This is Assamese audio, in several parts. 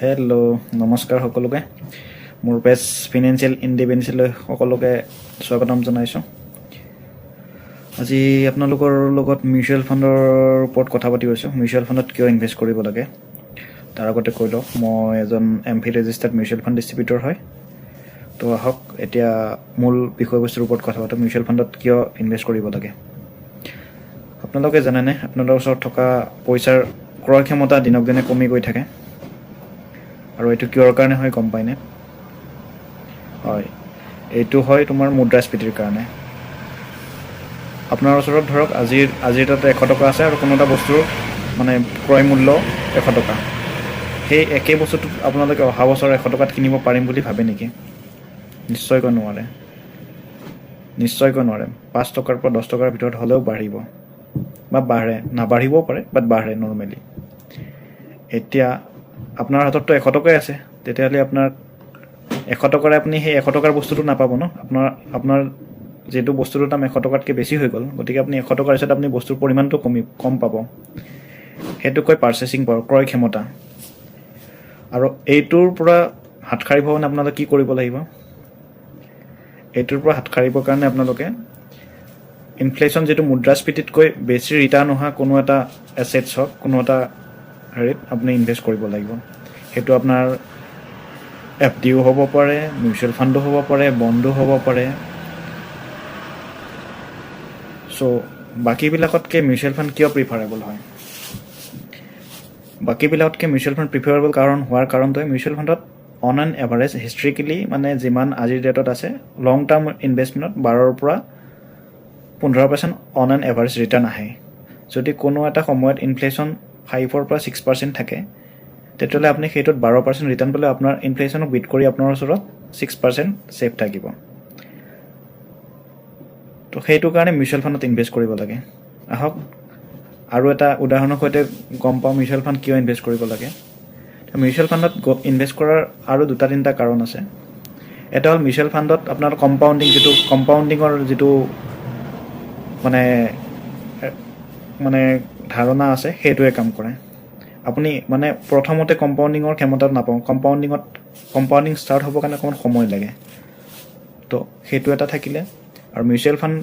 হেল্ল' নমস্কাৰ সকলোকে মোৰ পেজ ফিনেন্সিয়েল ইণ্ডিপেণ্ডেন্সলৈ সকলোকে স্বাগতম জনাইছোঁ। আজি আপোনালোকৰ লগত মিউচুৱেল ফাণ্ডৰ ওপৰত কথা পাতি গৈছোঁ। মিউচুৱেল ফাণ্ডত কিয় ইনভেষ্ট কৰিব লাগে তাৰ আগতে কৈ লওঁ, মই এজন MFIN registered mutual fund distributor হয়। তো আহক এতিয়া মূল বিষয়বস্তুৰ ওপৰত কথা পাতোঁ। মিউচুৱেল ফাণ্ডত কিয় ইনভেষ্ট কৰিব লাগে। আপোনালোকে জানেনে আপোনালোকৰ ওচৰত থকা পইচাৰ ক্ৰয় ক্ষমতা দিনক দিনে কমি গৈ থাকে, আৰু এইটো কিয়ৰ কাৰণে হয় গম পায়নে? হয়, এইটো হয় তোমাৰ মুদ্ৰাস্ফীতিৰ কাৰণে। আপোনাৰ ওচৰত ধৰক আজিৰ তাতে 100 টকা আছে আৰু কোনো এটা বস্তুৰ মানে ক্ৰয় মূল্য 100 টকা। সেই একেই বস্তুটো আপোনালোকে অহা বছৰ 100 টকাত কিনিব পাৰিম বুলি ভাবে নেকি? নিশ্চয়কৈ নোৱাৰে, নিশ্চয়কৈ নোৱাৰে। 5 টকাৰ পৰা 10 টকাৰ ভিতৰত হ'লেও বাঢ়িব বা বাঢ়ে, নাবাঢ়িবও পাৰে বাট বাঢ়ে নৰ্মেলি। এতিয়া আপোনাৰ হাতততো 100 টকাই আছে, তেতিয়াহ'লে আপোনাৰ 100 টকাৰে আপুনি সেই 100 টকাৰ বস্তুটো নাপাব ন। আপোনাৰ যিহেতু বস্তুটোৰ দাম 100 টকাতকৈ বেছি হৈ গ'ল, গতিকে আপুনি 100 টকাৰ হিচাপত আপুনি বস্তুৰ পৰিমাণটো কম পাব। সেইটো কয় পাৰ্চেচিং পাৱাৰ, ক্ৰয় ক্ষমতা। আৰু এইটোৰ পৰা হাত সাৰিব কাৰণে আপোনালোকে কি কৰিব লাগিব? এইটোৰ পৰা হাত সাৰিবৰ কাৰণে আপোনালোকে ইনফ্লেশ্যন যিটো মুদ্ৰাস্ফীতিতকৈ বেছি ৰিটাৰ্ণ অহা কোনো এটা এছেটছ হওক, কোনো এটা হেৰিত আপুনি ইনভেষ্ট কৰিব লাগিব। সেইটো আপোনাৰ FDও হ'ব পাৰে, মিউচুৱেল ফাণ্ডো হ'ব পাৰে, বণ্ডো হ'ব পাৰে। চ' বাকীবিলাকতকৈ মিউচুৱেল ফাণ্ড কিয় প্ৰিফাৰেবল হয়? বাকীবিলাকতকৈ মিউচুৱেল ফাণ্ড প্ৰিফাৰেবল হোৱাৰ কাৰণটোৱে মিউচুৱেল ফাণ্ডত অন এন এভাৰেজ হিষ্ট্ৰিকেলি মানে যিমান আজিৰ ডেটত আছে লং টাৰ্ম ইনভেষ্টমেণ্টত 12ৰ পৰা 15% অন এন এভাৰেজ ৰিটাৰ্ণ আহে। যদি কোনো এটা সময়ত ইনফ্লেশ্যন 5ৰ পৰা 6% থাকে, তেতিয়াহ'লে আপুনি সেইটোত 12% ৰিটাৰ্ণ পালে আপোনাৰ ইনফ্লেশ্যনক বিট কৰি আপোনাৰ ওচৰত 6% ছেফ থাকিব। তো সেইটো কাৰণে মিউচুৱেল ফাণ্ডত ইনভেষ্ট কৰিব লাগে। আহক আৰু এটা উদাহৰণৰ সৈতে গম পাওঁ মিউচুৱেল ফাণ্ড কিয় ইনভেষ্ট কৰিব লাগে। মিউচুৱেল ফাণ্ডত ইনভেষ্ট কৰাৰ আৰু 2-3টা কাৰণ আছে। এটা হ'ল মিউচুৱেল ফাণ্ডত আপোনাৰ কম্পাউণ্ডিঙৰ যিটো মানে ধাৰণা আছে, সেইটোৱে কাম কৰে। আপুনি মানে প্ৰথমতে কম্পাউণ্ডিঙৰ ক্ষমতাত নাপাওঁ, কম্পাউণ্ডিং ষ্টাৰ্ট হ'বৰ কাৰণে অকণমান সময় লাগে। তো সেইটো এটা থাকিলে। আৰু মিউচুৱেল ফাণ্ড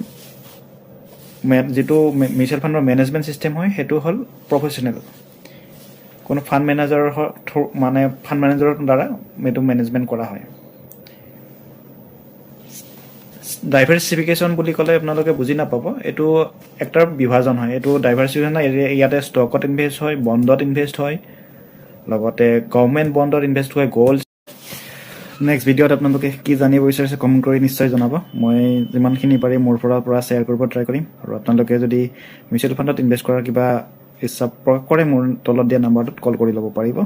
যিটো মিউচুৱেল ফাণ্ডৰ মেনেজমেণ্ট ছিষ্টেম হয়, সেইটো হ'ল প্ৰফেচনেল। কোনো ফাণ্ড মেনেজাৰৰ দ্বাৰা এইটো মেনেজমেণ্ট কৰা হয়। ডাইভাৰ্চিফিকেশ্যন বুলি ক'লে আপোনালোকে বুজি নাপাব, এইটো একটা বিভাজন হয়। এইটো ডাইভাৰ্চিফিকেশ্যন ইয়াতে ষ্টকত ইনভেষ্ট হয়, বণ্ডত ইনভেষ্ট হয়, লগতে গভৰ্ণমেণ্ট বণ্ডত ইনভেষ্ট হয়, গ'ল্ড। নেক্সট ভিডিঅ'ত আপোনালোকে কি জানিব বিচাৰিছে কমেণ্ট কৰি নিশ্চয় জনাব। মই যিমানখিনি পাৰি মোৰ পৰা শ্বেয়াৰ কৰিব ট্ৰাই কৰিম। আৰু আপোনালোকে যদি মিউচুৱেল ফাণ্ডত ইনভেষ্ট কৰাৰ কিবা ইচ্ছা প্ৰকাশ কৰে, মোৰ তলত দিয়া নাম্বাৰটোত কল কৰি ল'ব পাৰিব।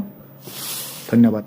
ধন্যবাদ।